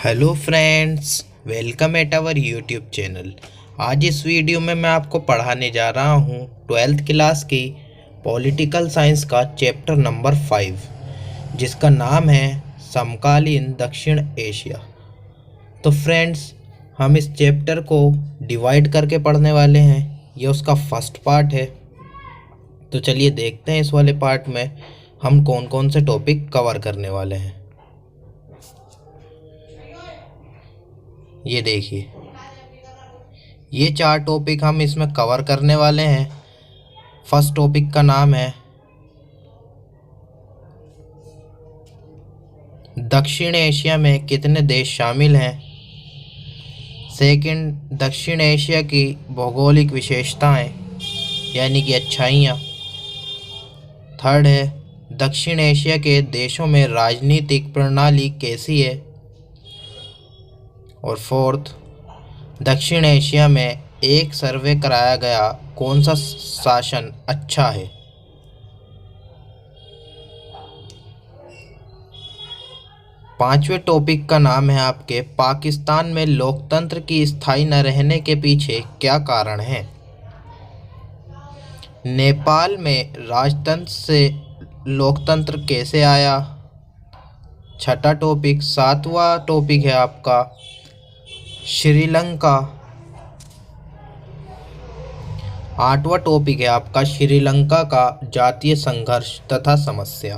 Hello friends, welcome at our YouTube channel. आज इस video में मैं आपको पढ़ाने जा रहा हूँ 12th क्लास की पॉलिटिकल साइंस का चैप्टर नंबर 5, जिसका नाम है समकालीन दक्षिण एशिया। तो फ्रेंड्स, हम इस चैप्टर को डिवाइड करके पढ़ने वाले हैं। यह उसका फर्स्ट पार्ट है। तो चलिए देखते हैं इस वाले पार्ट में हम कौन कौन से टॉपिक कवर करने वाले हैं। ये देखिए, ये 4 टॉपिक हम इसमें कवर करने वाले हैं। फर्स्ट टॉपिक का नाम है दक्षिण एशिया में कितने देश शामिल हैं। सेकंड, दक्षिण एशिया की भौगोलिक विशेषताएं यानी कि अच्छाइयाँ। थर्ड है, दक्षिण एशिया के देशों में राजनीतिक प्रणाली कैसी है। और फोर्थ, दक्षिण एशिया में एक सर्वे कराया गया कौन सा शासन अच्छा है। पांचवें टॉपिक का नाम है आपके पाकिस्तान में लोकतंत्र की स्थायी न रहने के पीछे क्या कारण है। नेपाल में राजतंत्र से लोकतंत्र कैसे आया। छठा टॉपिक, सातवां टॉपिक है आपका श्रीलंका। आठवां टॉपिक है आपका श्रीलंका का जातीय संघर्ष तथा समस्या।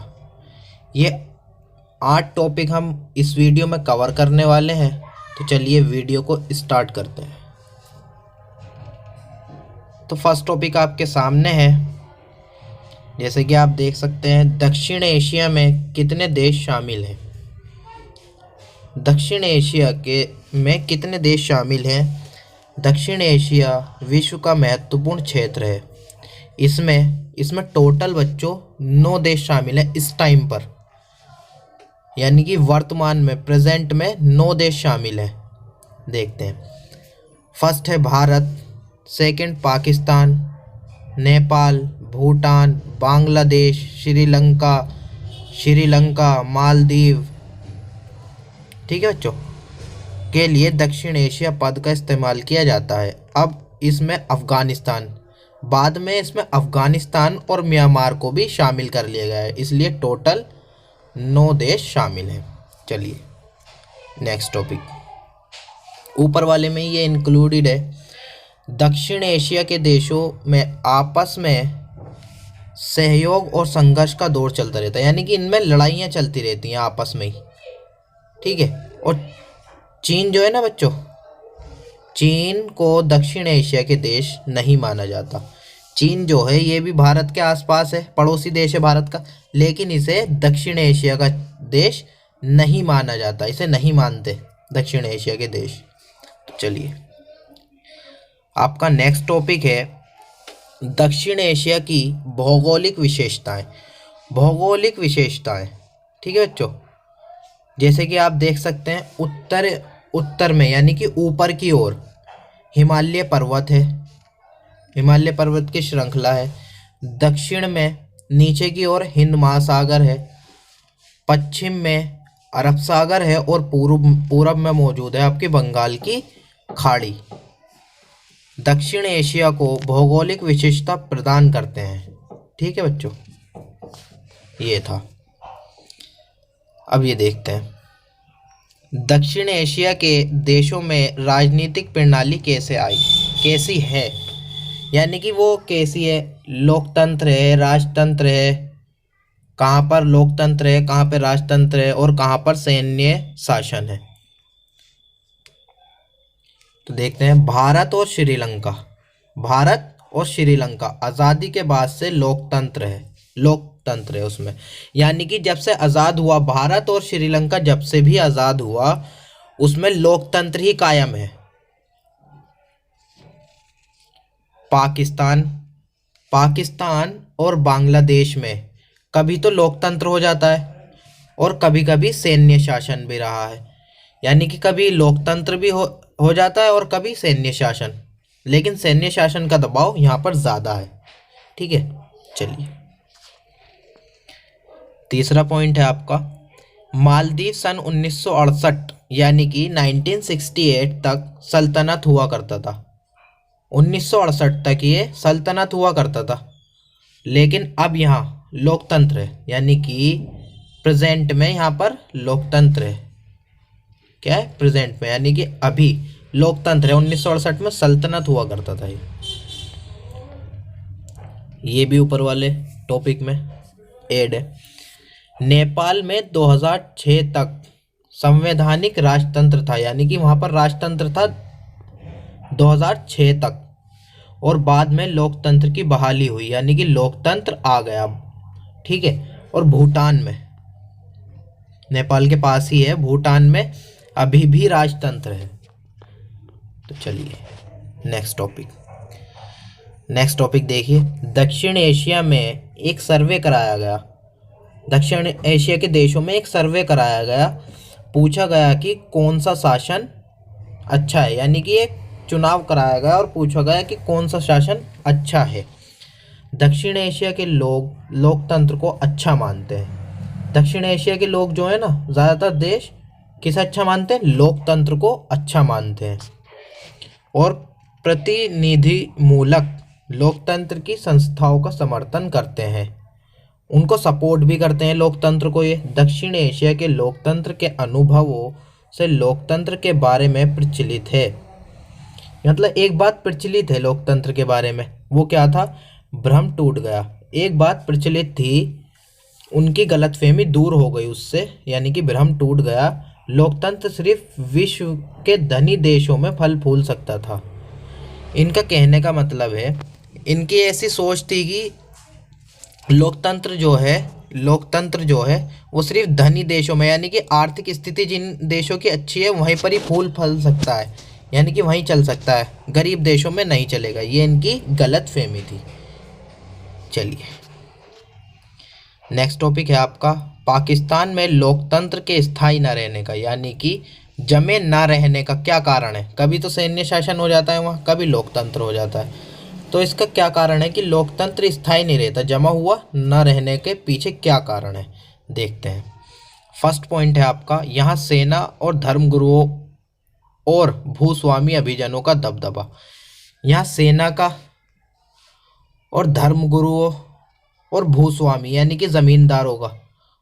ये 8 टॉपिक हम इस वीडियो में कवर करने वाले हैं। तो चलिए वीडियो को स्टार्ट करते हैं। तो फर्स्ट टॉपिक आपके सामने है, जैसे कि आप देख सकते हैं, दक्षिण एशिया में कितने देश शामिल हैं। दक्षिण एशिया में कितने देश शामिल हैं। दक्षिण एशिया विश्व का महत्वपूर्ण क्षेत्र है। इसमें टोटल बच्चों 9 देश शामिल हैं इस टाइम पर, यानी कि वर्तमान में, प्रेजेंट में 9 देश शामिल हैं। देखते हैं। फर्स्ट है भारत, सेकंड पाकिस्तान, नेपाल, भूटान, बांग्लादेश, श्रीलंका, मालदीव। ठीक है बच्चों, के लिए दक्षिण एशिया पद का इस्तेमाल किया जाता है। अब इसमें अफगानिस्तान, बाद में इसमें अफगानिस्तान और म्यांमार को भी शामिल कर लिया गया है, इसलिए टोटल 9 देश शामिल हैं। चलिए नेक्स्ट टॉपिक, ऊपर वाले में ये इंक्लूडेड है। दक्षिण एशिया के देशों में आपस में सहयोग और संघर्ष का दौर चलता रहता है, यानी कि इनमें लड़ाइयाँ चलती रहती हैं आपस में ही। ठीक है। और चीन जो है ना बच्चों, चीन को दक्षिण एशिया के देश नहीं माना जाता। चीन जो है ये भी भारत के आसपास है, पड़ोसी देश है भारत का, लेकिन इसे दक्षिण एशिया का देश नहीं माना जाता, इसे नहीं मानते दक्षिण एशिया के देश। तो चलिए, आपका नेक्स्ट टॉपिक है दक्षिण एशिया की भौगोलिक विशेषताएं। भौगोलिक विशेषताएं, ठीक है बच्चों, जैसे कि आप देख सकते हैं, उत्तर में यानी कि ऊपर की ओर हिमालय पर्वत है, हिमालय पर्वत की श्रृंखला है। दक्षिण में नीचे की ओर हिंद महासागर है। पश्चिम में अरब सागर है और पूरब में मौजूद है आपकी बंगाल की खाड़ी। दक्षिण एशिया को भौगोलिक विशेषता प्रदान करते हैं। ठीक है बच्चों, ये था। अब ये देखते हैं दक्षिण एशिया के देशों में राजनीतिक प्रणाली कैसी है, यानी कि वो कैसी है, लोकतंत्र है, राजतंत्र है, कहाँ पर लोकतंत्र है, कहाँ पर राजतंत्र है, और कहाँ पर सैन्य शासन है। तो देखते हैं, भारत और श्रीलंका आज़ादी के बाद से लोकतंत्र है उसमें, यानी कि जब से आज़ाद हुआ भारत और श्रीलंका, जब से भी आज़ाद हुआ उसमें लोकतंत्र ही कायम है। पाकिस्तान और बांग्लादेश में कभी तो लोकतंत्र हो जाता है और कभी कभी सैन्य शासन भी रहा है, यानी कि कभी लोकतंत्र भी हो जाता है और कभी सैन्य शासन, लेकिन सैन्य शासन का दबाव यहाँ पर ज़्यादा है। ठीक है। चलिए, तीसरा पॉइंट है आपका मालदीव सन 1968 यानी कि 1968 तक सल्तनत हुआ करता था। 1968 तक ये सल्तनत हुआ करता था। लेकिन अब यहाँ लोकतंत्र है, यानी कि प्रेजेंट में यहाँ पर लोकतंत्र है। क्या है? प्रेजेंट में, यानी कि अभी लोकतंत्र है। 1968 में सल्तनत हुआ करता था ये भी ऊपर वाले टॉपिक में ऐड है। नेपाल में 2006 तक संवैधानिक राजतंत्र था, यानी कि वहां पर राजतंत्र था 2006 तक, और बाद में लोकतंत्र की बहाली हुई, यानी कि लोकतंत्र आ गया अब। ठीक है। और भूटान में, नेपाल के पास ही है, भूटान में अभी भी राजतंत्र है। तो चलिए नेक्स्ट टॉपिक देखिए। दक्षिण एशिया में एक सर्वे कराया गया। दक्षिण एशिया के देशों में एक सर्वे कराया गया। पूछा गया कि कौन सा शासन अच्छा है, यानी कि एक चुनाव कराया गया और पूछा गया कि कौन सा शासन अच्छा है। दक्षिण एशिया के लोग लोकतंत्र को अच्छा मानते हैं। दक्षिण एशिया के लोग जो है ना, ज़्यादातर देश किसे अच्छा मानते हैं? लोकतंत्र को अच्छा मानते हैं। और प्रतिनिधि मूलक लोकतंत्र की संस्थाओं का समर्थन करते हैं, उनको सपोर्ट भी करते हैं लोकतंत्र को। ये दक्षिण एशिया के लोकतंत्र के अनुभवों से लोकतंत्र के बारे में प्रचलित है। मतलब एक बात प्रचलित है लोकतंत्र के बारे में, वो क्या था? भ्रम टूट गया। एक बात प्रचलित थी, उनकी गलतफहमी दूर हो गई उससे, यानी कि भ्रम टूट गया। लोकतंत्र सिर्फ विश्व के धनी देशों में फल फूल सकता था। इनका कहने का मतलब है, इनकी ऐसी सोच थी कि लोकतंत्र जो है वो सिर्फ धनी देशों में, यानी कि आर्थिक स्थिति जिन देशों की अच्छी है वहीं पर ही फूल फल सकता है, यानी कि वहीं चल सकता है, गरीब देशों में नहीं चलेगा। ये इनकी गलत फहमी थी। चलिए नेक्स्ट टॉपिक है आपका, पाकिस्तान में लोकतंत्र के स्थायी न रहने का, यानी कि जमे ना रहने का क्या कारण है? कभी तो सैन्य शासन हो जाता है वहाँ, कभी लोकतंत्र हो जाता है। तो इसका क्या कारण है कि लोकतंत्र स्थायी नहीं रहता? जमा हुआ न रहने के पीछे क्या कारण है, देखते हैं। फर्स्ट पॉइंट है आपका, यहाँ सेना और धर्मगुरुओं और भूस्वामी अभिजनों का दबदबा। यहाँ सेना का और धर्मगुरुओं और भूस्वामी यानी कि जमींदारों का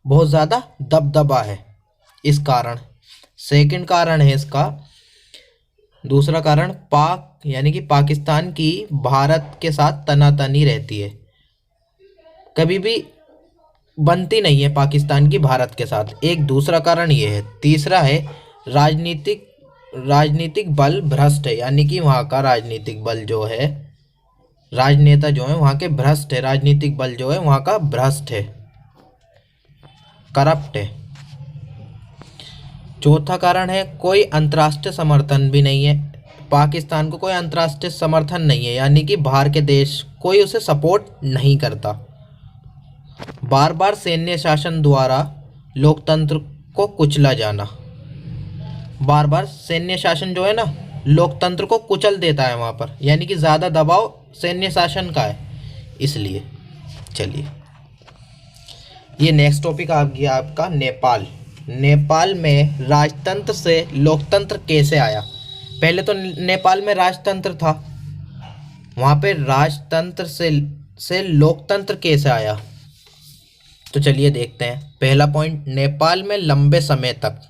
बहुत ज़्यादा दबदबा है, इस कारण। सेकंड कारण है इसका, दूसरा कारण, पाक यानी कि पाकिस्तान की भारत के साथ तनातनी रहती है, कभी भी बनती नहीं है पाकिस्तान की भारत के साथ। एक दूसरा कारण ये है। तीसरा है राजनीतिक बल भ्रष्ट है, यानी कि वहाँ का राजनीतिक बल जो है, राजनेता जो है वहाँ के भ्रष्ट है, राजनीतिक बल जो है वहाँ का भ्रष्ट है, करप्ट है। चौथा कारण है, कोई अंतर्राष्ट्रीय समर्थन भी नहीं है, पाकिस्तान को कोई अंतर्राष्ट्रीय समर्थन नहीं है, यानी कि बाहर के देश कोई उसे सपोर्ट नहीं करता। बार बार सैन्य शासन द्वारा लोकतंत्र को कुचला जाना, बार बार सैन्य शासन जो है ना लोकतंत्र को कुचल देता है वहाँ पर, यानी कि ज़्यादा दबाव सैन्य शासन का है, इसलिए। चलिए ये नेक्स्ट टॉपिक आ गया आपका नेपाल। नेपाल में राजतंत्र से लोकतंत्र कैसे आया? पहले तो नेपाल में राजतंत्र था, वहाँ पे राजतंत्र से लोकतंत्र कैसे आया? तो चलिए देखते हैं। पहला पॉइंट, नेपाल में लंबे समय तक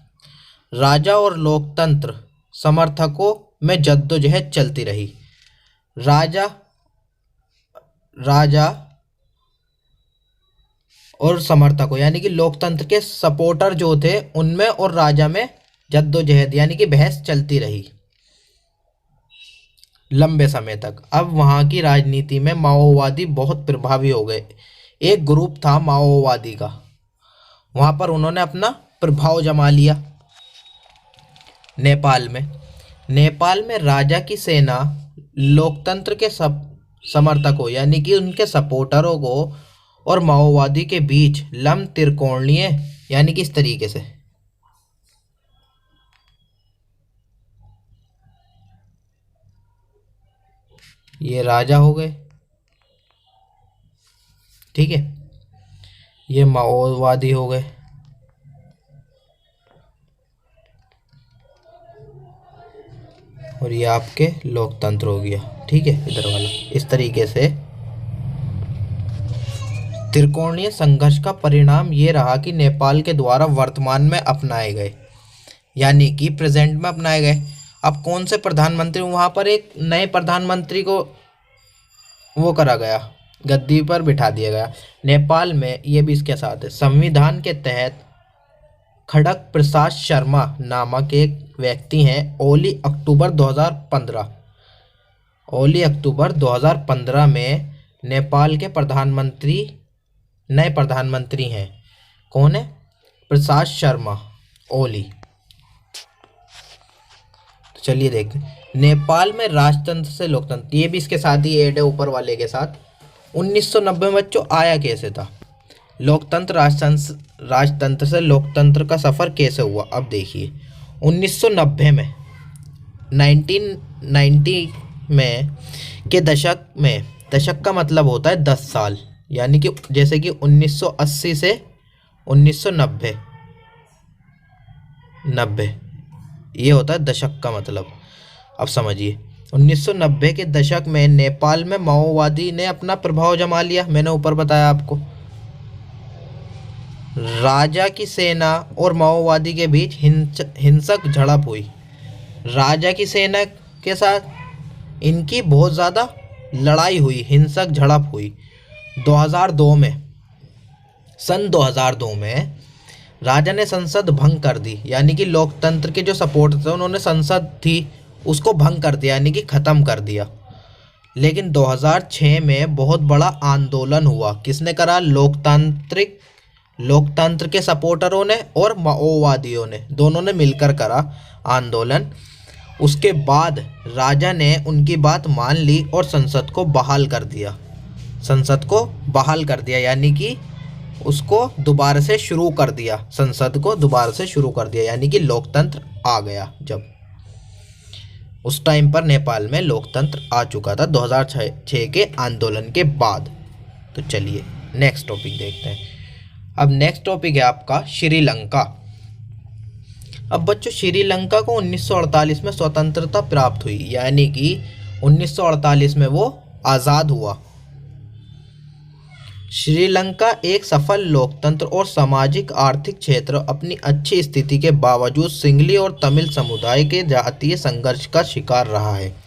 राजा और लोकतंत्र समर्थकों में जद्दोजहद चलती रही। राजा और समर्थकों यानी कि लोकतंत्र के सपोर्टर जो थे उनमें और राजा में जद्दोजहद यानी कि बहस चलती रही लंबे समय तक। अब वहाँ की राजनीति में माओवादी बहुत प्रभावी हो गए। एक ग्रुप था माओवादी का, वहाँ पर उन्होंने अपना प्रभाव जमा लिया। नेपाल में राजा की सेना लोकतंत्र के सब समर्थकों यानी कि उनके सपोर्टरों को और माओवादी के बीच लंब त्रिकोणीय यानी कि इस तरीके से, ये राजा हो गए, ठीक है, ये माओवादी हो गए। और ये आपके लोकतंत्र हो गया। ठीक है, इधर वाला। इस तरीके से त्रिकोणीय संघर्ष का परिणाम ये रहा कि नेपाल के द्वारा वर्तमान में अपनाए गए, यानी कि प्रेजेंट में अपनाए गए। अब कौन से प्रधानमंत्री, वहाँ पर एक नए प्रधानमंत्री को वो करा गया, गद्दी पर बिठा दिया गया नेपाल में। ये भी इसके साथ है। संविधान के तहत खड़ग प्रसाद शर्मा नामक एक व्यक्ति हैं। ओली अक्टूबर 2015 में नेपाल के नए प्रधानमंत्री हैं। कौन है? प्रसाद शर्मा ओली। तो चलिए देखते हैं। नेपाल में राजतंत्र से लोकतंत्र, ये भी इसके साथ ही ऐड है ऊपर वाले के साथ। 1990 में बच्चों आया कैसे था? लोकतंत्र राजतंत्र से लोकतंत्र का सफ़र कैसे हुआ? अब देखिए 1990 में 1990 में के दशक का मतलब होता है 10 साल, यानी कि जैसे कि 1980 से 1990 ये होता है दशक का मतलब। अब समझिए 1990 के दशक में नेपाल में माओवादी ने अपना प्रभाव जमा लिया। मैंने ऊपर बताया आपको, राजा की सेना और माओवादी के बीच हिंसक झड़प हुई। राजा की सेना के साथ इनकी बहुत ज़्यादा लड़ाई हुई, हिंसक झड़प हुई। 2002 में, सन 2002 में राजा ने संसद भंग कर दी, यानी कि लोकतंत्र के जो सपोर्ट थे उन्होंने संसद थी उसको भंग कर दिया, यानी कि ख़त्म कर दिया। लेकिन 2006 में बहुत बड़ा आंदोलन हुआ। किसने करा? लोकतंत्र के सपोर्टरों ने और माओवादियों ने, दोनों ने मिलकर करा आंदोलन। उसके बाद राजा ने उनकी बात मान ली और संसद को बहाल कर दिया, यानी कि उसको दोबारा से शुरू कर दिया, संसद को दोबारा से शुरू कर दिया, यानी कि लोकतंत्र आ गया। जब उस टाइम पर नेपाल में लोकतंत्र आ चुका था 2006 के आंदोलन के बाद। तो चलिए नेक्स्ट टॉपिक देखते हैं। अब नेक्स्ट टॉपिक है आपका श्रीलंका। अब बच्चों श्रीलंका को 1948 में स्वतंत्रता प्राप्त हुई, यानी कि 1948 में वो आज़ाद हुआ। श्रीलंका एक सफल लोकतंत्र और सामाजिक आर्थिक क्षेत्र अपनी अच्छी स्थिति के बावजूद सिंगली और तमिल समुदाय के जातीय संघर्ष का शिकार रहा है।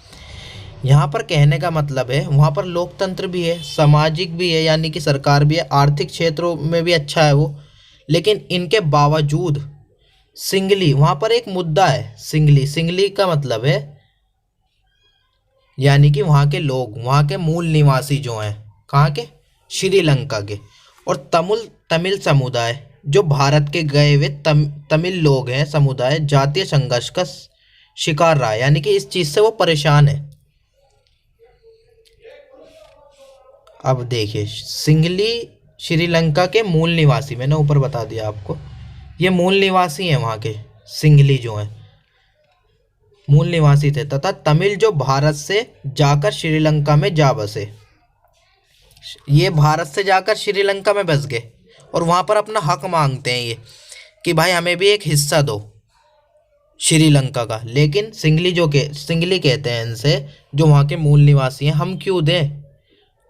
यहाँ पर कहने का मतलब है वहाँ पर लोकतंत्र भी है, सामाजिक भी है, यानी कि सरकार भी है, आर्थिक क्षेत्रों में भी अच्छा है वो, लेकिन इनके बावजूद सिंगली, वहाँ पर एक मुद्दा है सिंगली का मतलब है यानी कि वहाँ के लोग, वहाँ के मूल निवासी जो हैं, कहाँ के? श्रीलंका के, और तमिल समुदाय जो भारत के गए हुए तमिल लोग हैं, समुदाय जातीय संघर्ष का शिकार रहा है, यानी कि इस चीज़ से वो परेशान है। अब देखिए सिंगली श्रीलंका के मूल निवासी, मैंने ऊपर बता दिया आपको, ये मूल निवासी हैं वहाँ के। सिंगली जो हैं मूल निवासी थे, तथा तमिल जो भारत से जाकर श्रीलंका में जा बसे। ये भारत से जाकर श्रीलंका में बस गए और वहाँ पर अपना हक मांगते हैं ये कि भाई हमें भी एक हिस्सा दो श्रीलंका का। लेकिन सिंगली कहते हैं इनसे, जो वहाँ के मूल निवासी हैं, हम क्यों दें?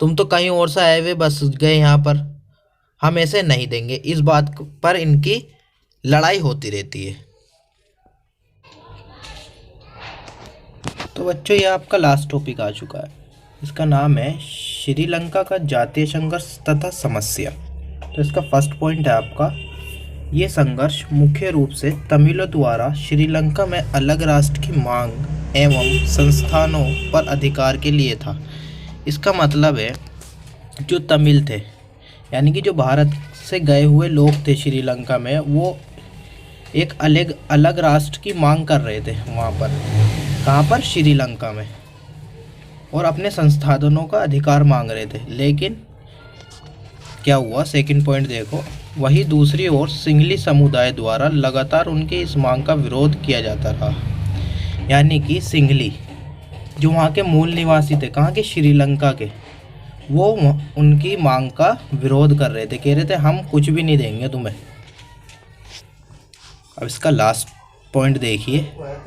तुम तो कहीं और से आए हुए बस गए यहाँ पर, हम ऐसे नहीं देंगे। इस बात पर इनकी लड़ाई होती रहती है। तो बच्चों ये आपका लास्ट टॉपिक आ चुका है, इसका नाम है श्रीलंका का जातीय संघर्ष तथा समस्या। तो इसका फर्स्ट पॉइंट है आपका, ये संघर्ष मुख्य रूप से तमिलों द्वारा श्रीलंका में अलग राष्ट्र की मांग एवं संस्थानों पर अधिकार के लिए था। इसका मतलब है जो तमिल थे, यानी कि जो भारत से गए हुए लोग थे श्रीलंका में, वो एक अलग राष्ट्र की मांग कर रहे थे वहाँ पर। कहाँ पर? श्रीलंका में, और अपने संसाधनों का अधिकार मांग रहे थे। लेकिन क्या हुआ? सेकंड पॉइंट देखो, वही दूसरी ओर सिंगली समुदाय द्वारा लगातार उनके इस मांग का विरोध किया जाता रहा। यानी कि सिंगली जो वहाँ के मूल निवासी थे, कहाँ के? श्रीलंका के, वो उनकी मांग का विरोध कर रहे थे, कह रहे थे हम कुछ भी नहीं देंगे तुम्हें। अब इसका लास्ट पॉइंट देखिए,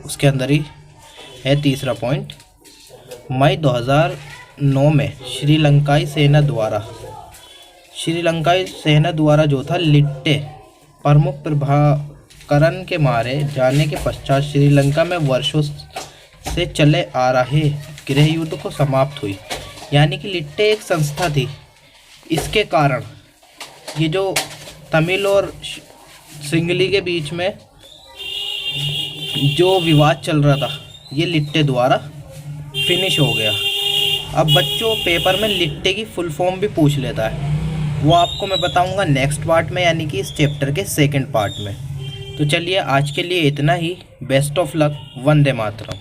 उसके अंदर ही है तीसरा पॉइंट। मई 2009 में श्रीलंकाई सेना द्वारा जो था लिट्टे प्रमुख प्रभाकरण के मारे जाने के पश्चात श्रीलंका में वर्षों से चले आ रहे गृह युद्ध को समाप्त हुई। यानी कि लिट्टे एक संस्था थी, इसके कारण ये जो तमिल और सिंगली के बीच में जो विवाद चल रहा था ये लिट्टे द्वारा फिनिश हो गया। अब बच्चों पेपर में लिट्टे की फुल फॉर्म भी पूछ लेता है, वो आपको मैं बताऊंगा नेक्स्ट पार्ट में, यानी कि इस चैप्टर के सेकंड पार्ट में। तो चलिए आज के लिए इतना ही। Best of luck. वंदे मातरम।